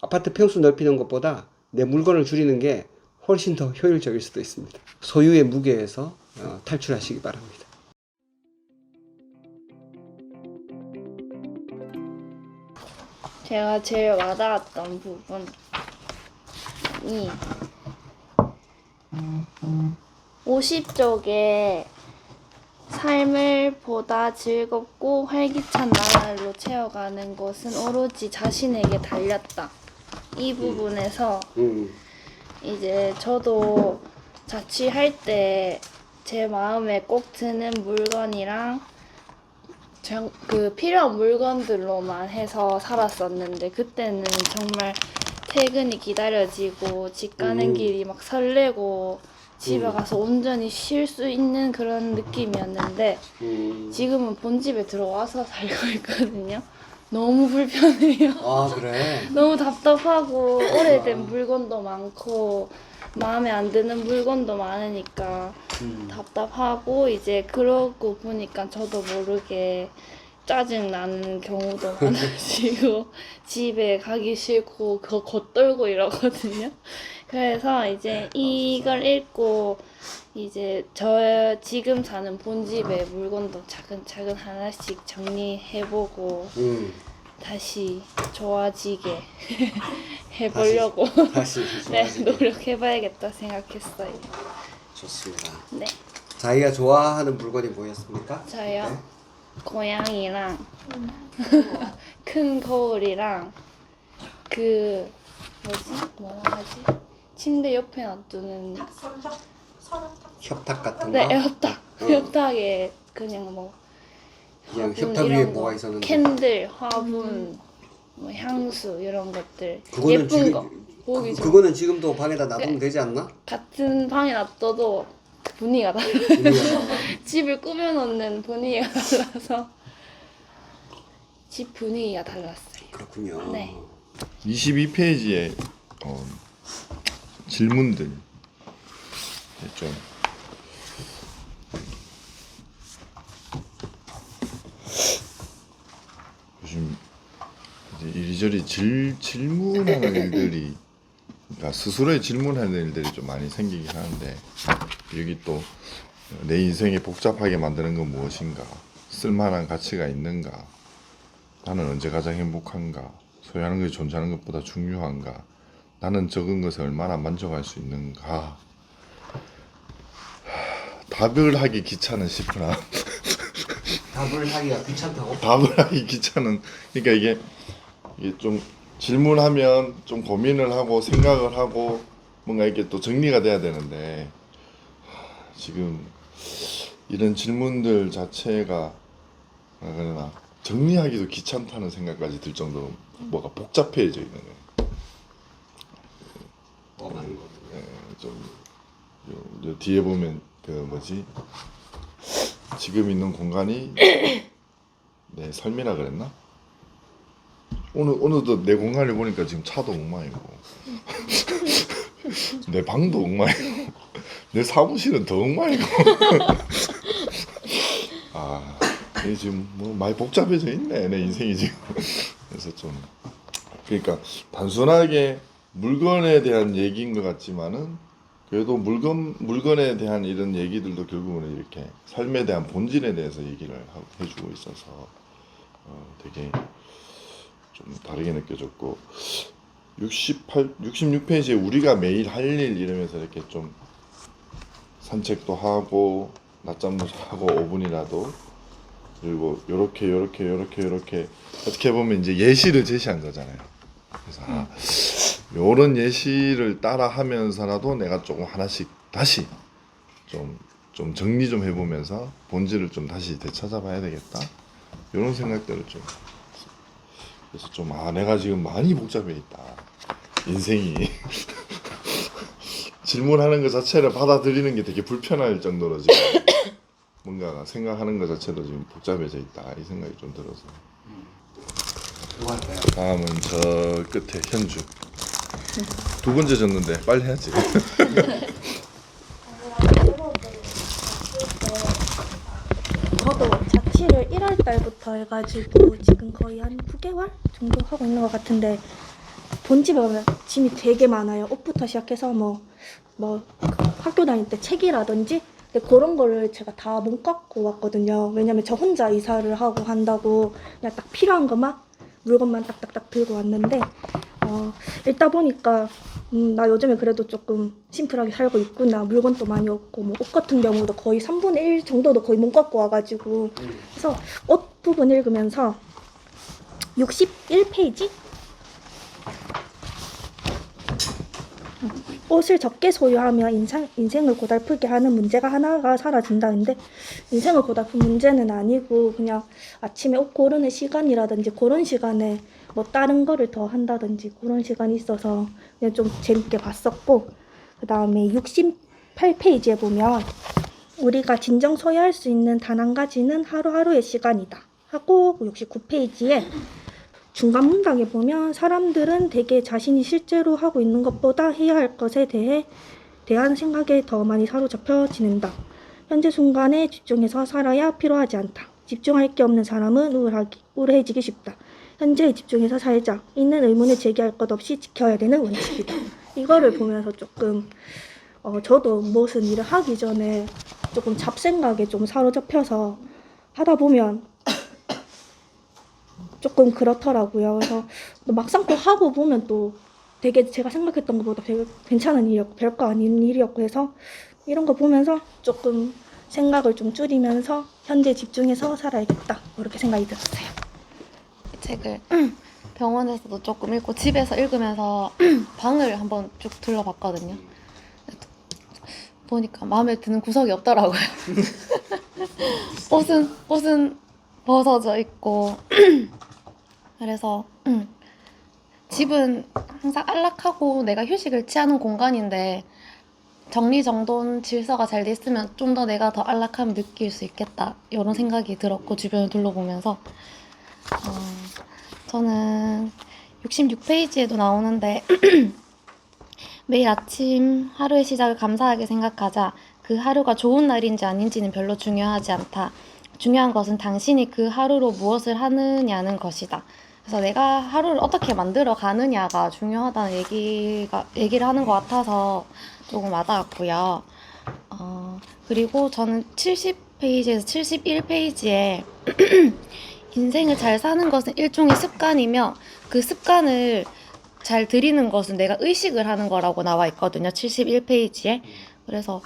아파트 평수 넓히는 것보다 내 물건을 줄이는 게 훨씬 더 효율적일 수도 있습니다. 소유의 무게에서 탈출하시기 바랍니다. 제가 제일 와닿았던 부분이 50쪽에 삶을 보다 즐겁고 활기찬 나날로 채워가는 것은 오로지 자신에게 달렸다. 이 부분에서 이제 저도 자취할 때 제 마음에 꼭 드는 물건이랑 그 필요한 물건들로만 해서 살았었는데, 그때는 정말 퇴근이 기다려지고 집 가는 길이 막 설레고 집에 가서 온전히 쉴 수 있는 그런 느낌이었는데, 지금은 본집에 들어와서 살고 있거든요. 너무 불편해요. 아, 그래? 너무 답답하고 오래된 물건도 많고 마음에 안 드는 물건도 많으니까 답답하고, 이제 그러고 보니까 저도 모르게 짜증 나는 경우도 많아지고 집에 가기 싫고 그거 겉돌고 이러거든요. 그래서 이제 이걸 읽고 이제 저 지금 사는 본집의 물건도 차근차근 하나씩 정리해보고 다시 좋아지게 해보려고 다시 네, 좋아지게. 노력해봐야겠다 생각했어요. 좋습니다. 네, 자기가 좋아하는 물건이 뭐였습니까? 저요. 네. 고양이랑 큰 거울이랑 그 뭐라 하지? 침대 옆에 놔두는 협탁 같은 네, 거? 협탁. 협탁에 그냥 뭐 그냥 화분 협탁 위에 이런 뭐가 거, 있었는데. 캔들, 화분, 뭐 향수 이런 것들 그거는 예쁜 지금, 거 보기 좋은 그거는 지금도 방에다 놔두면 네. 되지 않나? 같은 방에 놔둬도 분위기가 달라요. 분위기가 달라. 집을 꾸며놓는 분위기가 달라서 집 분위기가 달랐어요. 그렇군요. 네. 22페이지에 질문들 좀 요즘 이제 이리저리 질문하는 일들이, 그러니까 스스로의 질문하는 일들이 좀 많이 생기긴 하는데, 여기 또 내 인생에 복잡하게 만드는 건 무엇인가, 쓸만한 가치가 있는가, 나는 언제 가장 행복한가, 소유하는 것이 존재하는 것보다 중요한가, 나는 적은 것에 얼마나 만족할 수 있는가. 답을 하기 귀찮은 싶으나 답을 하기가 귀찮다고? 답을 하기 귀찮은, 그러니까 이게 좀 질문하면 좀 고민을 하고 생각을 하고 뭔가 이렇게 또 정리가 돼야 되는데, 지금 이런 질문들 자체가 그러나 정리하기도 귀찮다는 생각까지 들 정도로 뭐가 복잡해져 있는 거예요. 좀 요 뒤에 보면 그 뭐지, 지금 있는 공간이 내 삶이라 그랬나? 오늘도 내 공간을 보니까 지금 차도 엉망이고 내 방도 엉망이고 내 사무실은 더 엉망이고 아, 이게 지금 뭐 많이 복잡해져 있네, 내 인생이 지금. 그래서 좀, 그러니까 단순하게 물건에 대한 얘기인 것 같지만은, 그래도 물건에 대한 이런 얘기들도 결국은 이렇게 삶에 대한 본질에 대해서 얘기를 해주고 있어서 되게 좀 다르게 느껴졌고, 66페이지에 우리가 매일 할 일 이러면서 이렇게 좀 산책도 하고 낮잠도 자고 5분이라도, 그리고 요렇게 어떻게 보면 이제 예시를 제시한 거잖아요. 그래서 요런 예시를 따라 하면서라도 내가 조금 하나씩 다시 좀 정리 좀 해보면서 본질을 좀 다시 되찾아봐야 되겠다, 요런 생각들을 좀. 그래서 좀 내가 지금 많이 복잡해 있다, 인생이. 질문하는 것 자체를 받아들이는 게 되게 불편할 정도로 지금 뭔가 생각하는 것 자체도 지금 복잡해져 있다, 이 생각이 좀 들어서. 뭐 할까요? 다음은 저 끝에 현주. 두 번째 졌는데 빨리 해야지. 저도 자취를 1월 달부터 해가지고 지금 거의 한 9개월 정도 하고 있는 것 같은데, 본집에 가면 짐이 되게 많아요. 옷부터 시작해서 뭐 학교 다닐 때 책이라든지. 근데 그런 거를 제가 다 못 갖고 왔거든요. 왜냐면 저 혼자 이사를 하고 한다고 그냥 딱 필요한 것만 물건만 딱딱딱 들고 왔는데 읽다 보니까 나 요즘에 그래도 조금 심플하게 살고 있구나. 물건도 많이 없고 뭐 옷 같은 경우도 거의 3분의 1 정도도 거의 못 갖고 와가지고 그래서 옷 부분 읽으면서 61페이지? 옷을 적게 소유하며 인생을 고달프게 하는 문제가 하나가 사라진다는데 인생을 고달픈 문제는 아니고 그냥 아침에 옷 고르는 시간이라든지 그런 시간에 뭐 다른 거를 더 한다든지 그런 시간이 있어서 그냥 좀 재밌게 봤었고 그 다음에 68페이지에 보면 우리가 진정 소유할 수 있는 단 한 가지는 하루하루의 시간이다 하고 69페이지에 중간 문장에 보면 사람들은 대개 자신이 실제로 하고 있는 것보다 해야 할 것에 대한 생각에 더 많이 사로잡혀 지낸다. 현재 순간에 집중해서 살아야 필요하지 않다. 집중할 게 없는 사람은 우울해지기 쉽다. 현재에 집중해서 살자. 있는 의문을 제기할 것 없이 지켜야 되는 원칙이다. 이거를 보면서 조금 저도 무슨 일을 하기 전에 조금 잡생각에 좀 사로잡혀서 하다 보면 조금 그렇더라고요. 그래서 막상 또 하고 보면 또 되게 제가 생각했던 것보다 되게 괜찮은 일이었고 별거 아닌 일이었고 해서 이런 거 보면서 조금 생각을 좀 줄이면서 현재 집중해서 살아야겠다 이렇게 생각이 들었어요. 이 책을 병원에서도 조금 읽고 집에서 읽으면서 방을 한번 쭉 둘러봤거든요. 보니까 마음에 드는 구석이 없더라고요. 옷은 벗어져 있고 그래서 집은 항상 안락하고 내가 휴식을 취하는 공간인데 정리정돈 질서가 잘 돼 있으면 좀 더 내가 더 안락함을 느낄 수 있겠다 이런 생각이 들었고 주변을 둘러보면서 저는 66페이지에도 나오는데 매일 아침 하루의 시작을 감사하게 생각하자. 그 하루가 좋은 날인지 아닌지는 별로 중요하지 않다. 중요한 것은 당신이 그 하루로 무엇을 하느냐는 것이다. 그래서 내가 하루를 어떻게 만들어 가느냐가 중요하다는 얘기를 하는 것 같아서 조금 와닿았고요. 그리고 저는 70페이지에서 71페이지에 인생을 잘 사는 것은 일종의 습관이며 그 습관을 잘 들이는 것은 내가 의식을 하는 거라고 나와 있거든요. 71페이지에. 그래서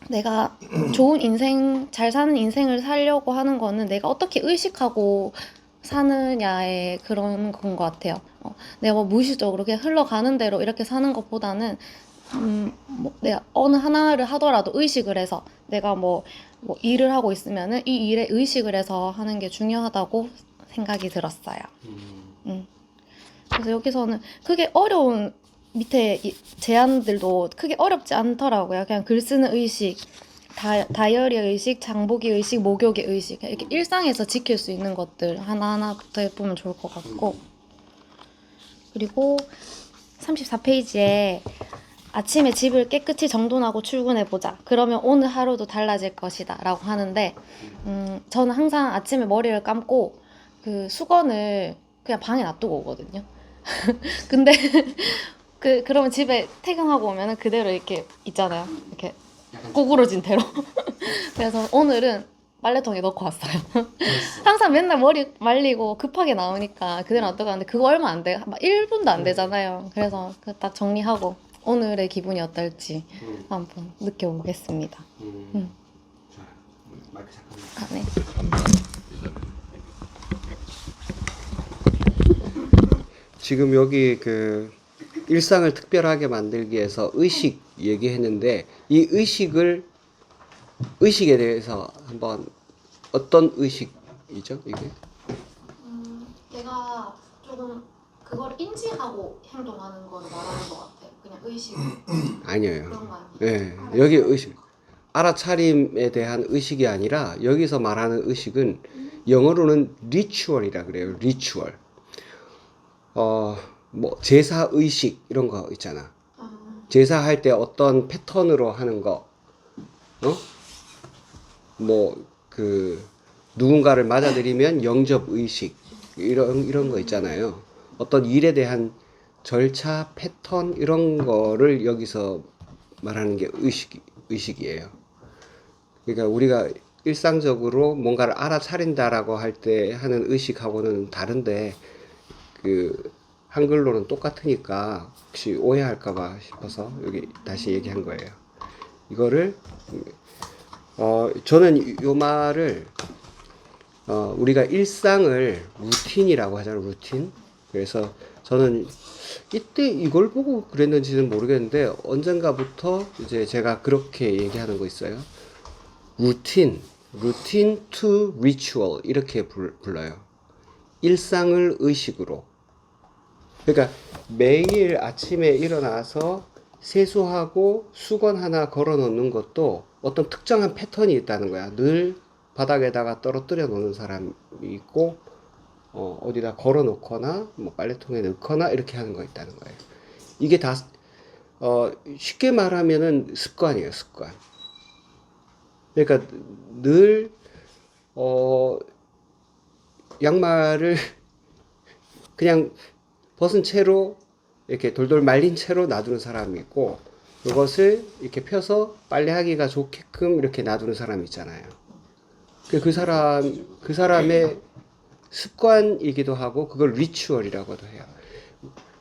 내가 좋은 인생, 잘 사는 인생을 살려고 하는 거는 내가 어떻게 의식하고 사느냐의 그런 건 것 같아요. 내가 뭐 무의식적으로 그냥 흘러가는 대로 이렇게 사는 것보다는 뭐 내가 어느 하나를 하더라도 의식을 해서 내가 뭐 일을 하고 있으면은 이 일에 의식을 해서 하는 게 중요하다고 생각이 들었어요. 그래서 여기서는 크게 어려운 밑에 제안들도 크게 어렵지 않더라고요. 그냥 글 쓰는 의식, 다이어리 의식, 장보기 의식, 목욕의 의식 이렇게 일상에서 지킬 수 있는 것들 하나하나부터 해보면 좋을 것 같고 그리고 34페이지에 아침에 집을 깨끗이 정돈하고 출근해보자. 그러면 오늘 하루도 달라질 것이다 라고 하는데 저는 항상 아침에 머리를 감고 그 수건을 그냥 방에 놔두고 오거든요. 근데 그러면 집에 퇴근하고 오면은 그대로 이렇게 있잖아요. 이렇게 꼬꾸러진 대로. 그래서 오늘은 빨래통에 넣고 왔어요. 항상 맨날 머리 말리고 급하게 나오니까 그대로 놔두고 왔는데 그거 얼마 안 돼. 막 1분도 안 되잖아요. 그래서 딱 정리하고 오늘의 기분이 어떨지 한번 느껴보겠습니다. 자, 마이크 잠깐만. 네. 지금 여기 그 일상을 특별하게 만들기 위해서 의식 얘기했는데 이 의식에 대해서 한번 어떤 의식이죠 이게? 내가 조금 그걸 인지하고 행동하는 걸 말하는 것 같아요. 그냥 의식 아니에요. 그런 거 아니에요? 네, 여기 의식 알아차림에 대한 의식이 아니라 여기서 말하는 의식은 영어로는 리추얼이라 그래요. 리추얼. 뭐 제사 의식 이런 거 있잖아. 제사할 때 어떤 패턴으로 하는 거, 뭐 그 누군가를 맞아들이면 영접 의식 이런 거 있잖아요. 어떤 일에 대한 절차, 패턴 이런 거를 여기서 말하는 게 의식이에요. 그러니까 우리가 일상적으로 뭔가를 알아차린다라고 할 때 하는 의식하고는 다른데 그 한글로는 똑같으니까 혹시 오해할까봐 싶어서 여기 다시 얘기한 거예요. 이거를 저는 요 말을 우리가 일상을 루틴이라고 하잖아요. 루틴. 그래서 저는 이때 이걸 보고 그랬는지는 모르겠는데 언젠가부터 이제 제가 그렇게 얘기하는 거 있어요. 루틴 to ritual 이렇게 불러요. 일상을 의식으로. 그러니까 매일 아침에 일어나서 세수하고 수건 하나 걸어 놓는 것도 어떤 특정한 패턴이 있다는 거야. 늘 바닥에다가 떨어뜨려 놓는 사람이 있고 어디다 걸어 놓거나 뭐 빨래통에 넣거나 이렇게 하는 거 있다는 거예요. 이게 다 쉽게 말하면은 습관이에요, 습관. 그러니까 늘 양말을 그냥 벗은 채로 이렇게 돌돌 말린 채로 놔두는 사람이 있고 이것을 이렇게 펴서 빨래하기가 좋게끔 이렇게 놔두는 사람이 있잖아요. 그 사람의 습관이기도 하고 그걸 리추얼이라고도 해요.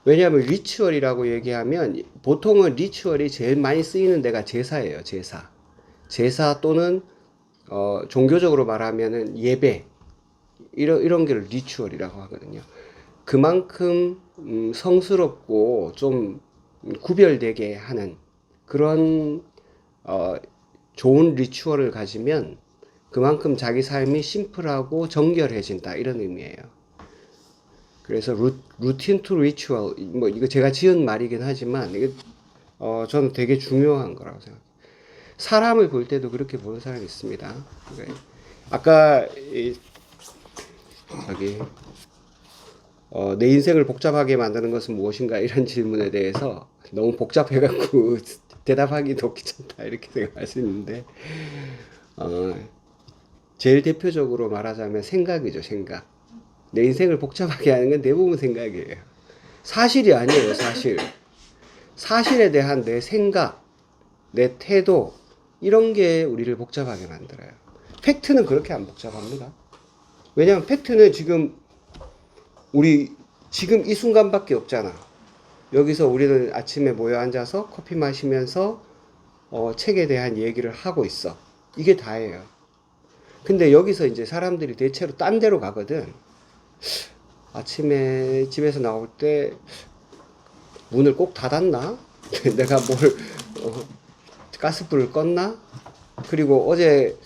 왜냐하면 리추얼이라고 얘기하면 보통은 리추얼이 제일 많이 쓰이는 데가 제사예요. 제사 또는 종교적으로 말하면은 예배 이런 게 리추얼이라고 하거든요. 그만큼 성스럽고 좀 구별되게 하는 그런 좋은 리추얼을 가지면 그만큼 자기 삶이 심플하고 정결해진다 이런 의미예요. 그래서 루틴 투 리추얼 뭐 이거 제가 지은 말이긴 하지만 이게 저는 되게 중요한 거라고 생각해요. 사람을 볼 때도 그렇게 보는 사람이 있습니다. 아까 내 인생을 복잡하게 만드는 것은 무엇인가 이런 질문에 대해서 너무 복잡해갖고 대답하기도 귀찮다 이렇게 생각할 수 있는데 제일 대표적으로 말하자면 생각이죠. 생각. 내 인생을 복잡하게 하는 건 대부분 생각이에요. 사실이 아니에요. 사실에 대한 내 생각, 내 태도 이런 게 우리를 복잡하게 만들어요. 팩트는 그렇게 안 복잡합니다. 왜냐하면 팩트는 지금 이 순간밖에 없잖아. 여기서 우리는 아침에 모여 앉아서 커피 마시면서 책에 대한 얘기를 하고 있어. 이게 다예요. 근데 여기서 이제 사람들이 대체로 딴 데로 가거든. 아침에 집에서 나올 때 문을 꼭 닫았나? 내가 가스불을 껐나? 그리고 어제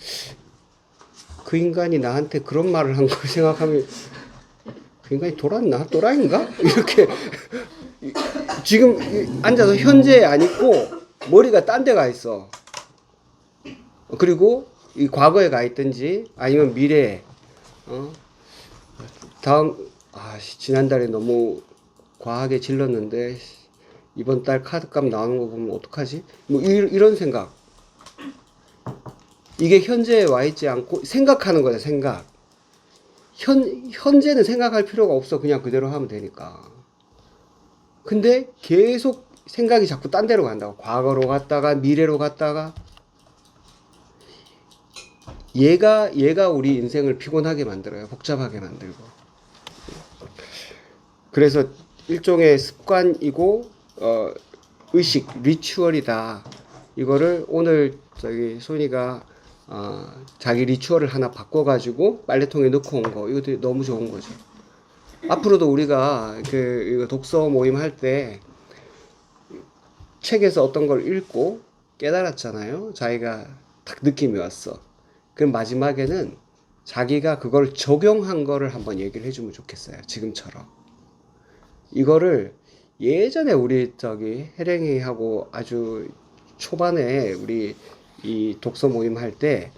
그 인간이 나한테 그런 말을 한 걸 생각하면 그 인간이 돌았나? 또라이인가? 이렇게 지금 앉아서 현재에 안 있고 머리가 딴 데 가 있어. 그리고 이 과거에 가 있든지 아니면 미래에 지난달에 너무 과하게 질렀는데 이번 달 카드값 나오는 거 보면 어떡하지? 뭐 이런 생각. 이게 현재에 와 있지 않고 생각하는 거야, 생각. 현재는 생각할 필요가 없어. 그냥 그대로 하면 되니까. 근데 계속 생각이 자꾸 딴 데로 간다고. 과거로 갔다가 미래로 갔다가 얘가 우리 인생을 피곤하게 만들어요. 복잡하게 만들고. 그래서 일종의 습관이고 의식, 리추얼이다. 이거를 오늘 손이가 자기 리추얼을 하나 바꿔가지고 빨래통에 넣고 온 거, 이거 너무 좋은 거죠. 앞으로도 우리가 이거 독서 모임 할 때 책에서 어떤 걸 읽고 깨달았잖아요. 자기가 딱 느낌이 왔어. 그럼 마지막에는 자기가 그걸 적용한 거를 한번 얘기를 해주면 좋겠어요. 지금처럼. 이거를 예전에 우리 혜랭이하고 아주 초반에 우리 이 독서 모임 할 때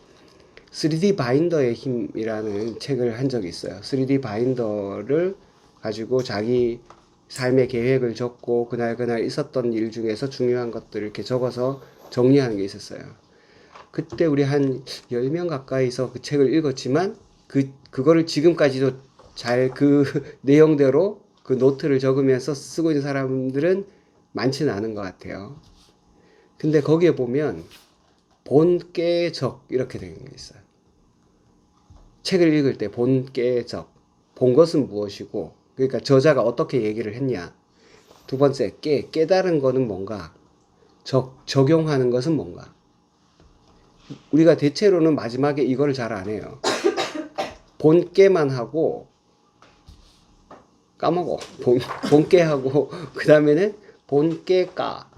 3D 바인더의 힘이라는 책을 한 적이 있어요. 3D 바인더를 가지고 자기 삶의 계획을 적고 그날 있었던 일 중에서 중요한 것들을 이렇게 적어서 정리하는 게 있었어요. 그때 우리 한 10명 가까이서 그 책을 읽었지만 그거를 지금까지도 잘 그 내용대로 그 노트를 적으면서 쓰고 있는 사람들은 많지는 않은 것 같아요. 근데 거기에 보면 본깨적 이렇게 되는 게 있어요. 책을 읽을 때 본깨적, 본 것은 무엇이고, 그러니까 저자가 어떻게 얘기를 했냐. 두 번째, 깨달은 거는 뭔가, 적용하는 것은 뭔가. 우리가 대체로는 마지막에 이거를 잘 안 해요. 본깨만 하고 까먹어. 본깨하고 그 다음에는 본깨까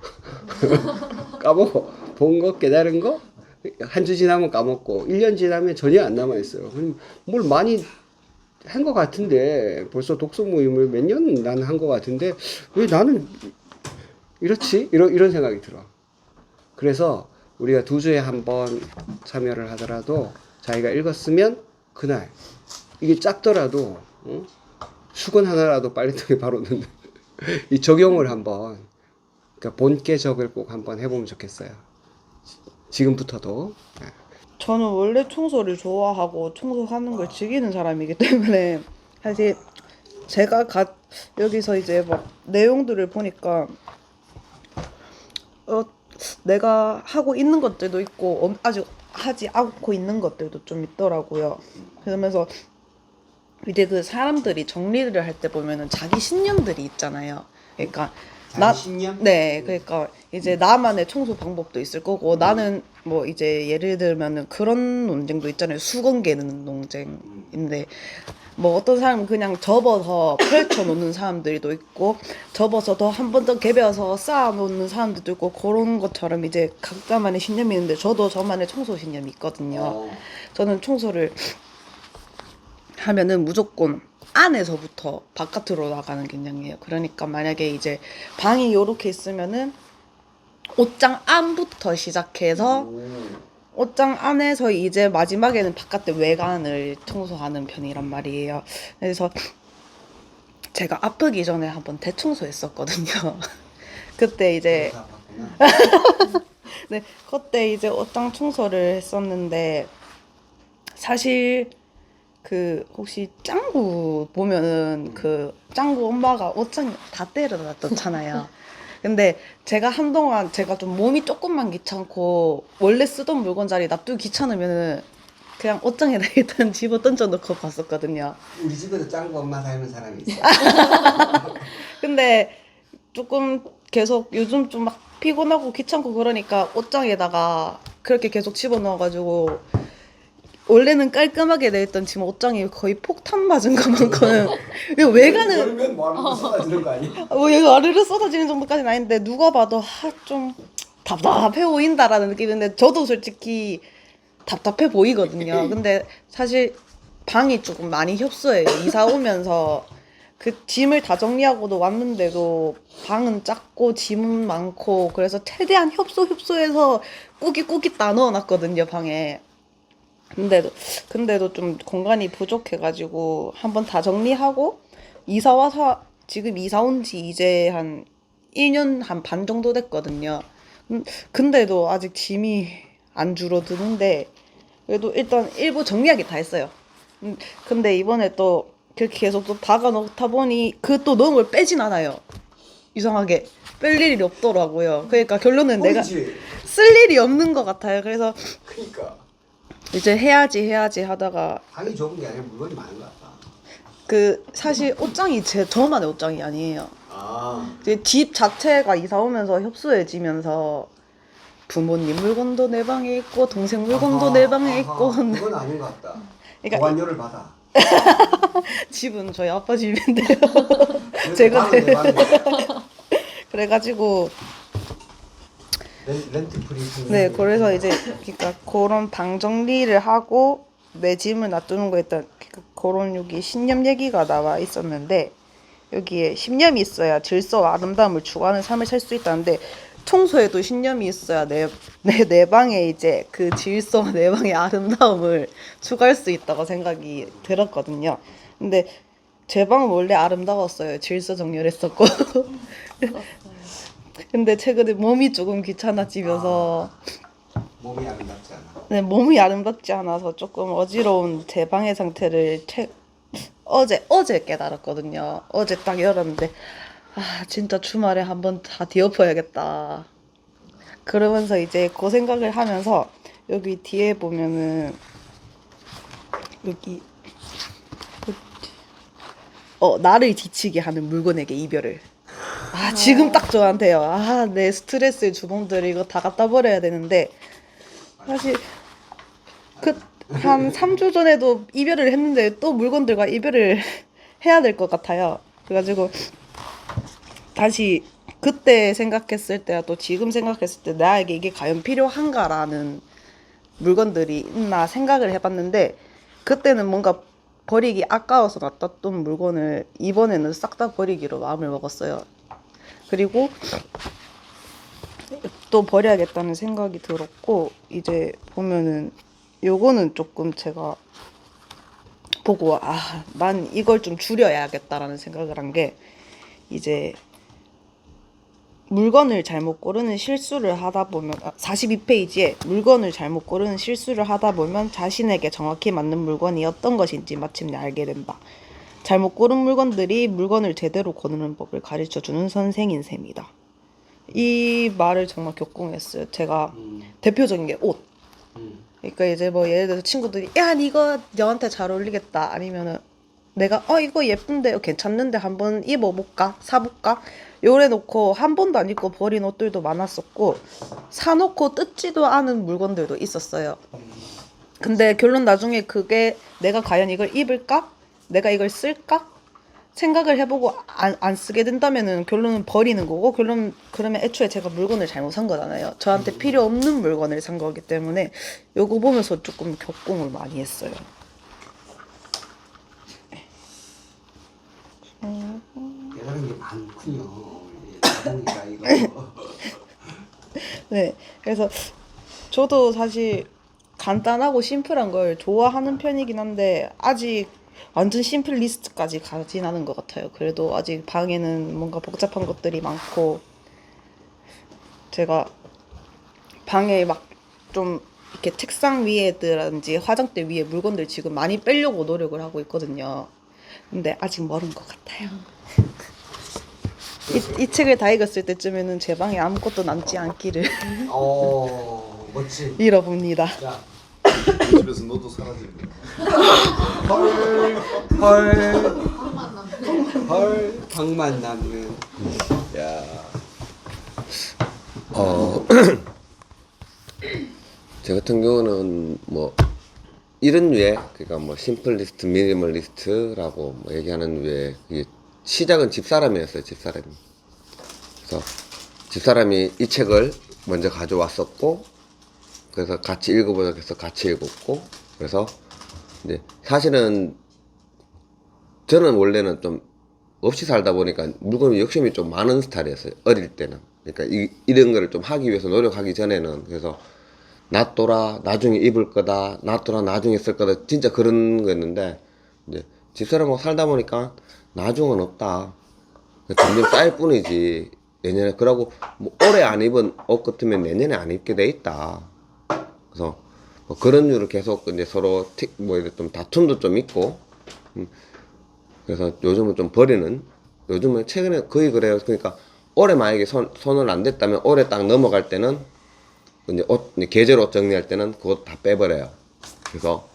까먹어. 본 거 깨달은 거 한 주 지나면 까먹고 1년 지나면 전혀 안 남아있어요. 뭘 많이 한 것 같은데 벌써 독서 모임을 몇 년 나는 한 것 같은데 왜 나는 이렇지? 이런 생각이 들어. 그래서 우리가 2주에 한 번 참여를 하더라도 자기가 읽었으면 그날 이게 작더라도 수건 하나라도 빨래통에 바로 넣는 이 적용을 한번, 그러니까 본깨적을 꼭 한번 해보면 좋겠어요. 지금부터도. 저는 원래 청소를 좋아하고 청소하는 걸 즐기는 사람이기 때문에 사실 제가 여기서 이제 막 내용들을 보니까 내가 하고 있는 것들도 있고 아직 하지 않고 있는 것들도 좀 있더라고요. 그러면서 이제 그 사람들이 정리를 할 때 보면은 자기 신념들이 있잖아요. 그러니까 신념? 네, 그러니까 이제 나만의 청소 방법도 있을 거고 나는 뭐 이제 예를 들면은 그런 논쟁도 있잖아요. 수건 개는 논쟁인데 뭐 어떤 사람은 그냥 접어서 펼쳐 놓는 사람들도 있고 접어서 더 한 번 더 개벼서 쌓아 놓는 사람들도 있고 그런 것처럼 이제 각자만의 신념이 있는데 저도 저만의 청소 신념이 있거든요. 저는 청소를 하면은 무조건 안에서부터 바깥으로 나가는 개념이에요. 그러니까 만약에 이제 방이 요렇게 있으면은 옷장 안부터 시작해서 옷장 안에서 이제 마지막에는 바깥의 외관을 청소하는 편이란 말이에요. 그래서 제가 아프기 전에 한번 대청소했었거든요. 그때 이제 네, 그때 이제 옷장 청소를 했었는데 사실 그 혹시 짱구 보면은 그 짱구 엄마가 옷장 다 때려놨잖아요. 근데 제가 한동안 제가 좀 몸이 조금만 귀찮고 원래 쓰던 물건 자리 놔두기 귀찮으면은 그냥 옷장에다 일단 집어 던져놓고 봤었거든요. 우리 집에도 짱구 엄마 닮은 사람이 있어. 근데 조금 계속 요즘 좀 막 피곤하고 귀찮고 그러니까 옷장에다가 그렇게 계속 집어넣어가지고 원래는 깔끔하게 돼 있던 지금 옷장이 거의 폭탄 맞은 것만큼 외관은 열면 뭐하는 쏟아지는 거 아니야? 뭐 얘가 아르르 쏟아지는 정도까지는 아닌데 누가 봐도 좀 답답해 보인다라는 느낌인데 저도 솔직히 답답해 보이거든요. 근데 사실 방이 조금 많이 협소해요. 이사 오면서 그 짐을 다 정리하고도 왔는데도 방은 작고 짐은 많고 그래서 최대한 협소해서 꾸깃 다 넣어놨거든요, 방에. 근데도 좀 공간이 부족해가지고 한번 다 정리하고 이사 와서 지금 이사 온 지 이제 한 1년 한 반 정도 됐거든요. 근데도 아직 짐이 안 줄어드는데 그래도 일단 일부 정리하기 다 했어요. 근데 이번에 또 그렇게 계속 또 박아 놓다 보니 그 또 넣은 걸 빼진 않아요. 이상하게 뺄 일이 없더라고요. 그러니까 결론은 내가 쓸 일이 없는 것 같아요. 그래서 그러니까 이제 해야지 하다가 방이 좁은 게 아니라 물건이 많은 것 같다. 그 사실 옷장이 저만의 옷장이 아니에요. 이제 집 자체가 이사 오면서 협소해지면서 부모님 물건도 내 방에 있고 동생 물건도 내 방에 있고 그건 아닌 것 같다. 그러니까 보관료를 받아. 집은 저희 아빠 집인데요. 그래서 제가 방은 내 방에 그래가지고 렌트 프리. 네, 그래서 이제 그러니까 그런 방 정리를 하고 내 짐을 놔두는 거에 일단 그런 여기 신념 얘기가 나와 있었는데 여기에 신념이 있어야 질서와 아름다움을 추구하는 삶을 살 수 있다는데 청소에도 신념이 있어야 내 방에 이제 그 질서와 내 방의 아름다움을 추구할 수 있다고 생각이 들었거든요. 근데 제 방은 원래 아름다웠어요. 질서 정렬했었고. 근데 최근에 몸이 조금 귀찮아지면서 몸이 아름답지 않아. 네, 몸이 아름답지 않아서 조금 어지러운 제 방의 상태를 어제 깨달았거든요. 어제 딱 열었는데 진짜 주말에 한번 다 뒤엎어야겠다. 그러면서 이제 그 생각을 하면서 여기 뒤에 보면은 여기 나를 지치게 하는 물건에게 이별을. 지금 딱 저한테요. 내 스트레스 주범들 이거 다 갖다 버려야 되는데 사실 한 3주 전에도 이별을 했는데 또 물건들과 이별을 해야 될 것 같아요. 그래가지고 다시 그때 생각했을 때와 또 지금 생각했을 때 나에게 이게 과연 필요한가라는 물건들이 있나 생각을 해봤는데 그때는 뭔가 버리기 아까워서 놔뒀던 물건을 이번에는 싹 다 버리기로 마음을 먹었어요. 그리고 또 버려야겠다는 생각이 들었고 이제 보면은 요거는 조금 제가 보고 난 이걸 좀 줄여야겠다라는 생각을 한 게 이제 물건을 잘못 고르는 실수를 하다 보면 42페이지에 물건을 잘못 고르는 실수를 하다 보면 자신에게 정확히 맞는 물건이 어떤 것인지 마침내 알게 된다. 잘못 고른 물건들이 물건을 제대로 고르는 법을 가르쳐주는 선생인 셈이다. 이 말을 정말 격공했어요. 제가 대표적인 게 옷. 그러니까 이제 뭐 예를 들어서 친구들이 야 이거 너한테 잘 어울리겠다 아니면은 내가 이거 예쁜데 괜찮는데 한번 입어볼까 사볼까 요래 놓고 한 번도 안 입고 버린 옷들도 많았었고 사놓고 뜯지도 않은 물건들도 있었어요. 근데 결론 나중에 그게 내가 과연 이걸 입을까 내가 이걸 쓸까 생각을 해보고 안 쓰게 된다면은 결론은 버리는 거고 그러면 애초에 제가 물건을 잘못 산 거잖아요. 저한테 필요 없는 물건을 산 거기 때문에 요거 보면서 조금 격공을 많이 했어요. 깨달은 게 많군요. 자동이가 이거. 네, 그래서 저도 사실 간단하고 심플한 걸 좋아하는 편이긴 한데 아직 완전 심플 리스트까지 가진 않은 것 같아요. 그래도 아직 방에는 뭔가 복잡한 것들이 많고 제가 방에 막 좀 이렇게 책상 위에든지 화장대 위에 물건들 지금 많이 빼려고 노력을 하고 있거든요. 근데 아직 멀은 것 같아요. 이 책을 다 읽었을 때쯤에는 제 방에 아무것도 남지 않기를 멋지. 빌어봅니다. 야, 집에서 너도 사라지는 헐, 방만 남는. 야. 제 같은 경우는 뭐 이런 류의 그러니까 뭐 심플리스트, 미니멀리스트라고 뭐 얘기하는 류의 이게 시작은 집사람이었어요. 집사람이. 그래서 집사람이 이 책을 먼저 가져왔었고 그래서 같이 읽어보자고 해서 같이 읽었고 그래서 이제 사실은 저는 원래는 좀 없이 살다 보니까 물건에 욕심이 좀 많은 스타일이었어요. 어릴 때는. 그러니까 이런 거를 좀 하기 위해서 노력하기 전에는 그래서 놔둬라 나중에 입을 거다 놔둬라 나중에 쓸 거다 진짜 그런 거였는데 이제 집사람하고 살다 보니까 나중은 없다 점점 쌓일 뿐이지 내년에 그러고 뭐 올해 안 입은 옷 같으면 내년에 안 입게 돼 있다 그래서 뭐 그런 류를 계속 이제 서로 뭐 이렇게 좀 다툼도 좀 있고 그래서 요즘은 좀 버리는 요즘은 최근에 거의 그래요. 그러니까 올해 만약에 손을 안 댔다면 올해 딱 넘어갈 때는 이제 계절 옷 정리할 때는 그것 다 빼버려요. 그래서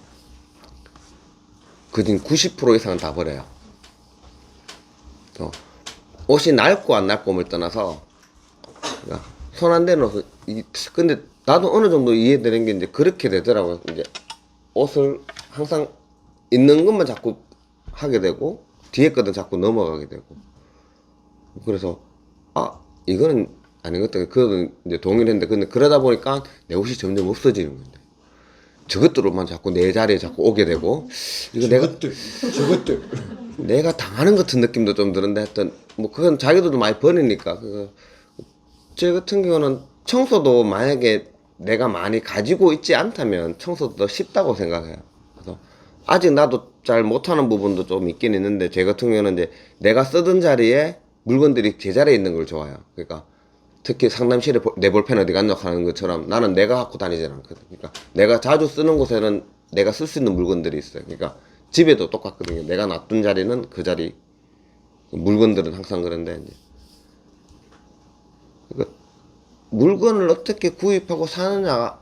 그중 90% 이상은 다 버려요. 옷이 낡고 안 낡고를 떠나서 그러니까 손 안 대는 옷은 근데 나도 어느 정도 이해되는 게 이제 그렇게 되더라고요. 이제 옷을 항상 있는 것만 자꾸 하게 되고 뒤에 거는 자꾸 넘어가게 되고 그래서 이거는 아닌 것 같아. 그거는 이제 동의를 했는데 근데 그러다 보니까 내 옷이 점점 없어지는 건데 저것들로만 자꾸 내 자리에 자꾸 오게 되고 이거 저것들 내가 당하는 것 같은 느낌도 좀 드는데 하여튼 뭐 그건 자기들도 많이 버리니까 저 같은 경우는 청소도 만약에 내가 많이 가지고 있지 않다면 청소도 더 쉽다고 생각해요. 그래서 아직 나도 잘 못하는 부분도 좀 있긴 있는데 제 같은 경우는 이제 내가 쓰던 자리에 물건들이 제자리에 있는 걸 좋아해요. 그러니까 특히 상담실에 내 볼펜 어디 갔노 하는 것처럼 나는 내가 갖고 다니지 않거든. 그러니까 내가 자주 쓰는 곳에는 내가 쓸 수 있는 물건들이 있어요. 그러니까 집에도 똑같거든요. 내가 놔둔 자리는 그 자리. 물건들은 항상 그런데 이제 그러니까 물건을 어떻게 구입하고 사느냐가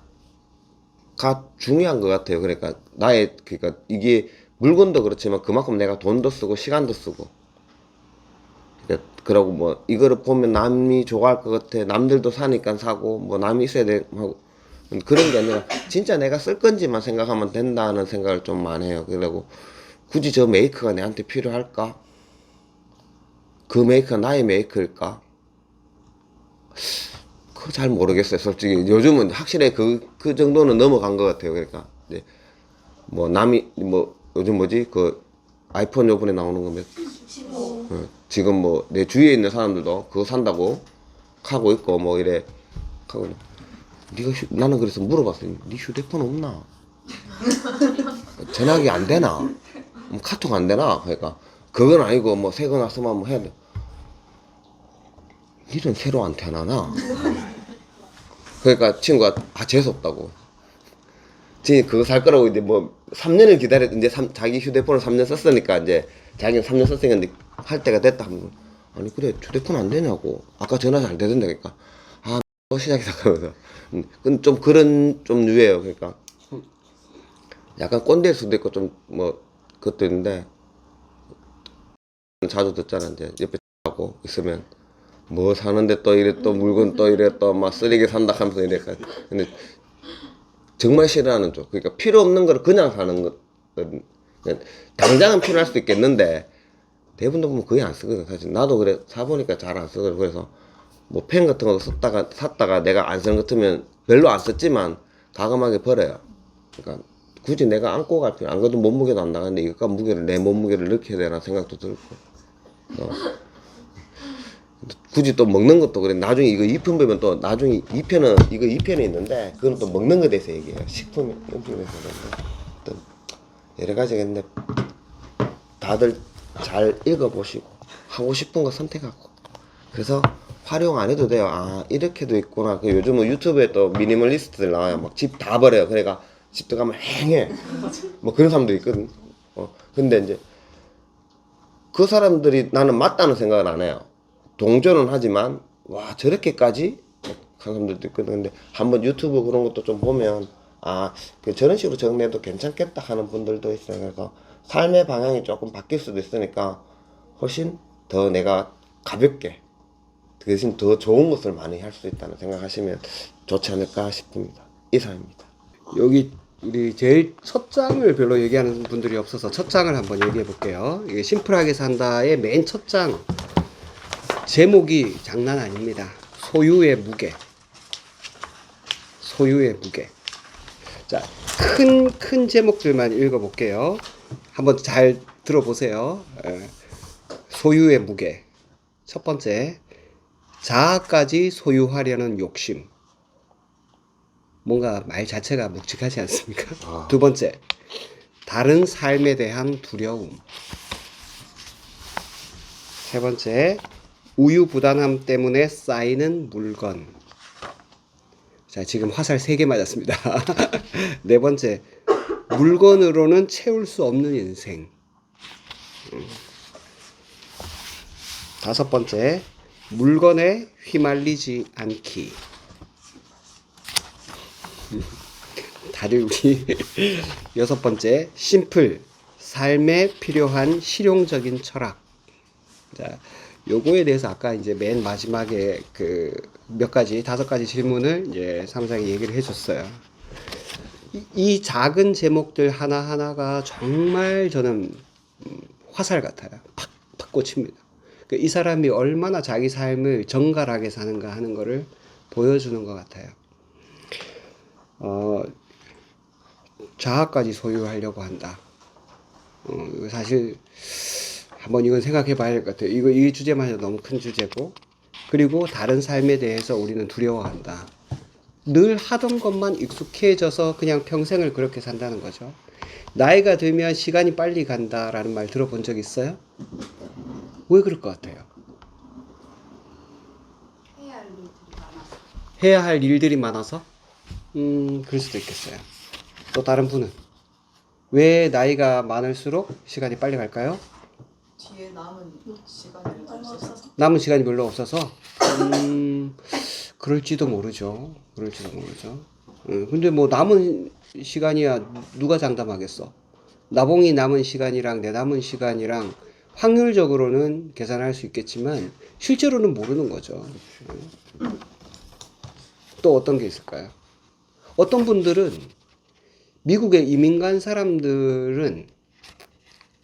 중요한 것 같아요. 그러니까 그러니까 이게 물건도 그렇지만 그만큼 내가 돈도 쓰고 시간도 쓰고. 그러고 뭐 이거를 보면 남이 좋아할 것 같아. 남들도 사니까 사고 뭐 남이 있어야 돼 하고 그런 게 아니라 진짜 내가 쓸 건지만 생각하면 된다는 생각을 좀 많이 해요. 그리고 굳이 저 메이크가 내한테 필요할까? 그 메이크가 나의 메이크일까? 그거 잘 모르겠어요. 솔직히 요즘은 확실히 그 정도는 넘어간 것 같아요. 그러니까 이제 뭐 남이 뭐 요즘 뭐지 그 아이폰 요번에 나오는 거 지금 뭐 내 주위에 있는 사람들도 그거 산다고 하고 있고 뭐 이래 하고 나는 그래서 물어봤어요. 네 휴대폰 없나? 전화기 안 되나? 뭐 카톡 안 되나? 그러니까 그건 아니고 뭐 새 거 났으면 뭐 해야 돼. 니는 새로 안 태어나나? 그러니까 친구가 재수없다고. 지금 그거 살 거라고 이제 뭐 3년을 기다렸 이제 자기 휴대폰을 3년 썼으니까 이제 자기는 3년 썼으니까 할 때가 됐다 하면 아니 그래 휴대폰 안 되냐고 아까 전화 잘 되던데 그러니까 또 시작이다 그러면서 좀 그런 좀 유예요. 그러니까 약간 꼰대일 수도 있고 좀 뭐 그것도 있는데 자주 듣잖아. 이제 옆에 하고 있으면 뭐 사는데 또 이래 또 물건 또 이래 또 막 쓰레기 산다 하면서 이래까 근데 정말 싫어하는 쪽. 그러니까 필요 없는 거를 그냥 사는 것. 당장은 필요할 수도 있겠는데 대부분 보면 거의 안 쓰거든. 사실 나도 그래 사보니까 잘 안 쓰거든. 그래서 뭐 펜 같은 거 샀다가 내가 안 쓰는 것 같으면 별로 안 썼지만 과감하게 버려요. 그러니까 굳이 내가 안고 갈 필요 안 그래도 몸무게도 안 나가는데 이것과 무게를 내 몸무게를 넣게 되나 생각도 들고 굳이 또 먹는 것도 그래. 나중에 이거 2편 보면 또 나중에 2편은 이거 2편이 있는데 그건 또 먹는 것에 대해서 얘기해요. 식품 음식에 대해서 어떤 여러 가지가 있는데 다들 잘 읽어보시고 하고 싶은 거 선택하고 그래서 활용 안 해도 돼요. 아 이렇게도 있구나. 그 요즘은 유튜브에 또 미니멀리스트들 나와요. 막 집 다 버려요. 그러니까 집도 가면 휑해. 뭐 그런 사람도 있거든. 근데 이제 그 사람들이 나는 맞다는 생각은 안 해요. 동조는 하지만 와 저렇게까지 하는 사람들도 있거든. 근데 한번 유튜브 그런 것도 좀 보면 저런 식으로 정리해도 괜찮겠다 하는 분들도 있어요. 그래서 삶의 방향이 조금 바뀔 수도 있으니까 훨씬 더 내가 가볍게 그 대신 더 좋은 것을 많이 할 수 있다는 생각하시면 좋지 않을까 싶습니다. 이상입니다. 여기 우리 제일 첫 장을 별로 얘기하는 분들이 없어서 첫 장을 한번 얘기해 볼게요. 이게 심플하게 산다의 맨 첫 장 제목이 장난 아닙니다. 소유의 무게. 소유의 무게. 자, 큰 제목들만 읽어 볼게요. 한번 잘 들어보세요. 소유의 무게. 첫 번째, 자아까지 소유하려는 욕심. 뭔가 말 자체가 묵직하지 않습니까? 두 번째, 다른 삶에 대한 두려움. 세 번째, 우유부단함 때문에 쌓이는 물건. 자, 지금 화살 3개 맞았습니다. 네 번째, 물건으로는 채울 수 없는 인생. 다섯 번째, 물건에 휘말리지 않기. 다들 우리 여섯 번째, 심플, 삶에 필요한 실용적인 철학. 자, 요거에 대해서 아까 이제 맨 마지막에 그 몇 가지, 5가지 질문을 이제 사무장이 얘기를 해줬어요. 이 작은 제목들 하나하나가 정말 저는 화살 같아요. 팍팍 꽂힙니다. 이 사람이 얼마나 자기 삶을 정갈하게 사는가 하는 거를 보여주는 것 같아요. 자아까지 소유하려고 한다. 사실 한번 이건 생각해 봐야 될 것 같아요. 이 주제만 해도 너무 큰 주제고, 그리고 다른 삶에 대해서 우리는 두려워한다. 늘 하던 것만 익숙해져서 그냥 평생을 그렇게 산다는 거죠. 나이가 들면 시간이 빨리 간다라는 말 들어본 적 있어요? 왜 그럴 것 같아요? 해야 할 일들이 많아서? 그럴 수도 있겠어요. 또 다른 분은? 왜 나이가 많을수록 시간이 빨리 갈까요? 뒤에 남은 시간이 없어서. 남은 시간이 별로 없어서 그럴지도 모르죠. 그럴지도 모르죠. 근데 뭐 남은 시간이야 누가 장담하겠어? 나봉이 남은 시간이랑 내 남은 시간이랑 확률적으로는 계산할 수 있겠지만 실제로는 모르는 거죠. 또 어떤 게 있을까요? 어떤 분들은 미국에 이민 간 사람들은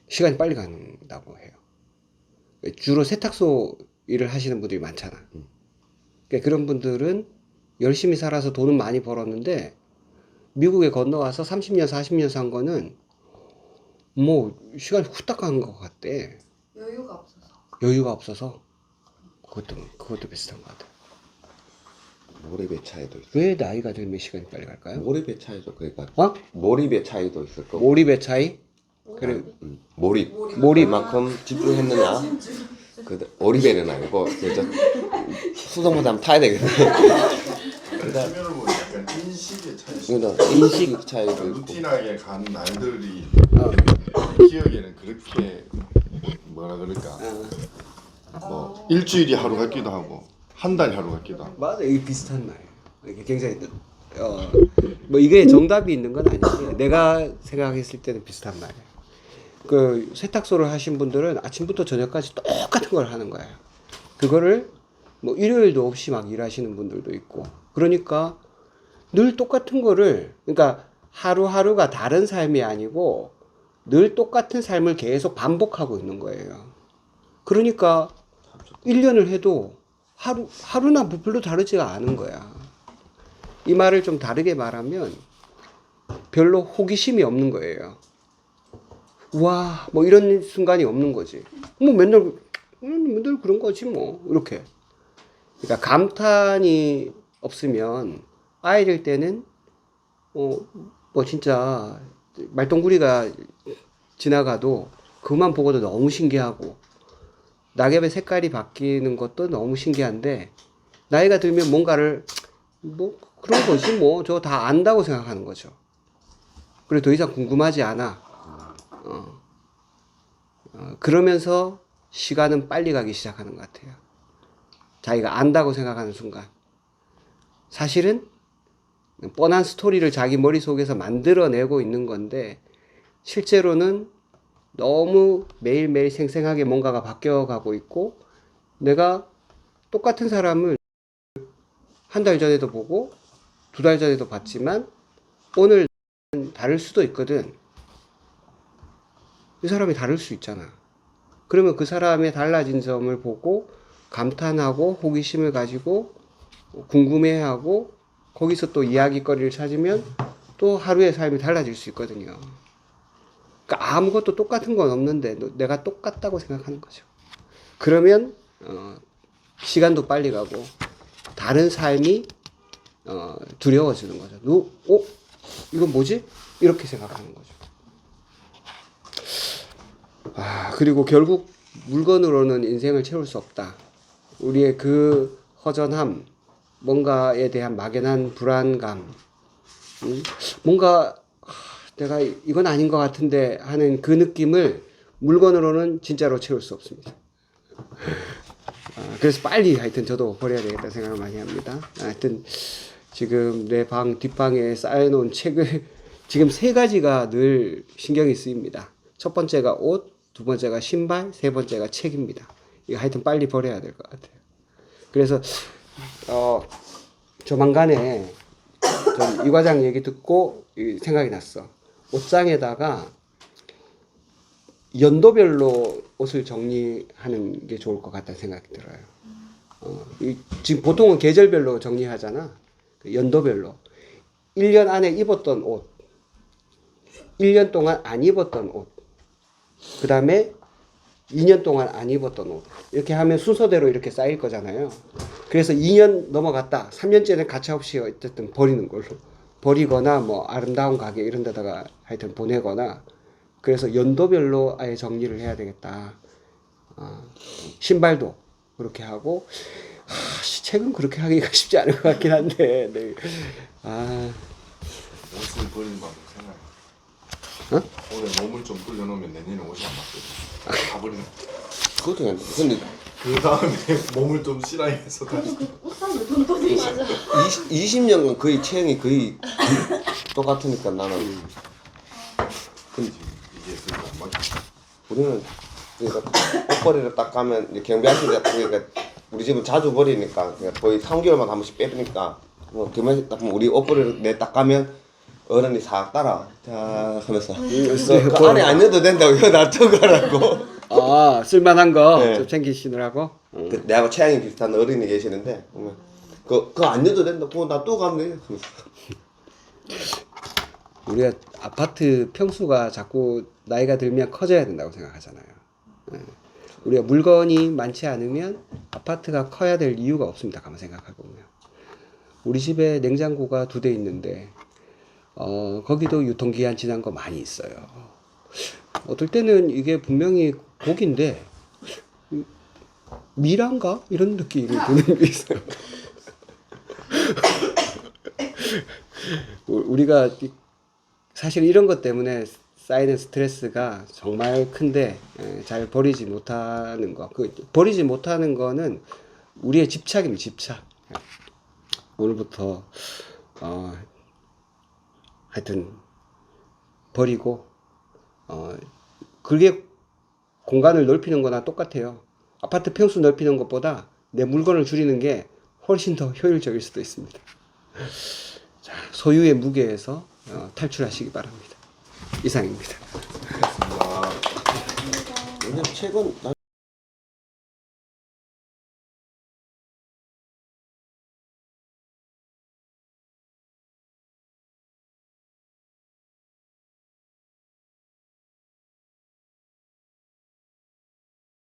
시간이 빨리 간다고 해요. 주로 세탁소 일을 하시는 분들이 많잖아. 그러니까 그런 분들은 열심히 살아서 돈은 많이 벌었는데 미국에 건너와서 30년, 40년 산 거는 뭐 시간이 후딱 간 것 같대. 여유가 없어서. 그것도 비슷한 것 같아요. 몰입의 차이도 있어. 왜 나이가 들면 시간이 빨리 갈까요? 몰입의 차이도 그러니까 어? 몰입의 차이도 있을 거고. 몰입의 차이? 그래. 몰입. 몰입. 만큼 집중했느냐. 그 몰입에는 아니고 진짜 수동보다 한번 타야 되겠네. 화면을 보면 약간 인식의 차이. 그러니까 인식 차이도 있고. 루틴하게 간 날들이 어. 기억에는 그렇게 뭐라 그럴까 뭐 일주일이 하루 같기도 하고 한 달이 하루 같기도 하고. 맞아, 이게 비슷한 말이에요. 이게 굉장히 뭐 이게 정답이 있는 건 아닌데 내가 생각했을 때는 비슷한 말이에요. 그 세탁소를 하신 분들은 아침부터 저녁까지 똑같은 걸 하는 거예요. 그거를 뭐 일요일도 없이 막 일하시는 분들도 있고. 그러니까 늘 똑같은 거를, 그러니까 하루하루가 다른 삶이 아니고 늘 똑같은 삶을 계속 반복하고 있는 거예요. 그러니까 1년을 해도 하루나 뭐 별로 다르지가 않은 거야. 이 말을 좀 다르게 말하면 별로 호기심이 없는 거예요. 와, 뭐 이런 순간이 없는 거지. 뭐 맨날 그런 거지 뭐. 이렇게. 그러니까 감탄이 없으면 아이들 때는 뭐 진짜 말똥구리가 지나가도 그것만 보고도 너무 신기하고 낙엽의 색깔이 바뀌는 것도 너무 신기한데 나이가 들면 뭔가를 뭐 그런 거지 뭐 저거 다 안다고 생각하는 거죠. 그래 더 이상 궁금하지 않아. 그러면서 시간은 빨리 가기 시작하는 것 같아요. 자기가 안다고 생각하는 순간. 사실은 뻔한 스토리를 자기 머릿속에서 만들어내고 있는 건데 실제로는 너무 매일매일 생생하게 뭔가가 바뀌어가고 있고 내가 똑같은 사람을 한 달 전에도 보고 2달 전에도 봤지만 오늘 다를 수도 있거든. 이 사람이 다를 수 있잖아. 그러면 그 사람의 달라진 점을 보고 감탄하고 호기심을 가지고 궁금해하고 거기서 또 이야기거리를 찾으면 또 하루의 삶이 달라질 수 있거든요. 그러니까 아무것도 똑같은 건 없는데 내가 똑같다고 생각하는 거죠. 그러면 시간도 빨리 가고 다른 삶이 두려워지는 거죠. 이건 뭐지? 이렇게 생각하는 거죠. 그리고 결국 물건으로는 인생을 채울 수 없다. 우리의 그 허전함, 뭔가에 대한 막연한 불안감, 뭔가 내가 이건 아닌 것 같은데 하는 그 느낌을 물건으로는 진짜로 채울 수 없습니다. 그래서 빨리 하여튼 저도 버려야 되겠다 생각을 많이 합니다. 하여튼 지금 내 방 뒷방에 쌓여놓은 책을 지금 3가지가 늘 신경이 쓰입니다. 첫 번째가 옷, 두 번째가 신발, 세 번째가 책입니다. 이거 하여튼 빨리 버려야 될 것 같아요. 그래서 조만간에 이 과장 얘기 듣고 생각이 났어. 옷장에다가 연도별로 옷을 정리하는 게 좋을 것 같다는 생각이 들어요. 지금 보통은 계절별로 정리하잖아. 연도별로. 1년 안에 입었던 옷, 1년 동안 안 입었던 옷, 그 다음에 2년 동안 안 입었던 옷. 이렇게 하면 순서대로 이렇게 쌓일 거잖아요. 그래서 2년 넘어갔다. 3년째는 가차없이 어쨌든 버리는 걸로. 버리거나 뭐 아름다운 가게 이런 데다가 하여튼 보내거나. 그래서 연도별로 아예 정리를 해야 되겠다. 신발도 그렇게 하고. 책은 그렇게 하기가 쉽지 않을 것 같긴 한데. 네. 옷을 버리는 방법 생각. 오늘 몸을 좀 불려놓으면 내년에 옷이 안 맞거든. 가버리는. 그것도 괜찮아. 근데 그 다음에 몸을 좀 실랑해서 다시. 20년간 거의 체형이 거의 똑같으니까 나는. 근데 이게 그거 안 맞아. 우리는 그러니까 옷걸이를 딱 가면 이제 경비하시는 그러니까 우리 집은 자주 버리니까 그냥 거의 3개월마다 한 번씩 빼니까 뭐 경비하시 딱 보면 우리 옷걸이를 내 딱 가면 어른이 싹 따라 자 하면서 그 안에 안 넣어도 된다고 이거 놔두가라고. 아 쓸만한 거 좀 네. 챙기시느라고. 그 내하고 체형이 비슷한 어른이 계시는데 보면 그거 안 넣어도 된다. 그거 놔두고 가면 돼. 하면서. 우리가 아파트 평수가 자꾸 나이가 들면 커져야 된다고 생각하잖아요. 예. 우리가 물건이 많지 않으면 아파트가 커야 될 이유가 없습니다. 가만 생각해 보면 우리 집에 냉장고가 2대 있는데 거기도 유통기한 지난 거 많이 있어요. 어떨 때는 이게 분명히 고기인데 미란가 이런 느낌이 드는 게 있어요. 우리가 사실 이런 것 때문에 쌓이는 스트레스가 정말 큰데 잘 버리지 못하는 거. 그 버리지 못하는 거는 우리의 집착입니다. 집착. 오늘부터 하여튼 버리고 그게 공간을 넓히는 거나 똑같아요. 아파트 평수 넓히는 것보다 내 물건을 줄이는 게 훨씬 더 효율적일 수도 있습니다. 자, 소유의 무게에서 탈출하시기 바랍니다. 이상입니다. 왜냐면 책은 난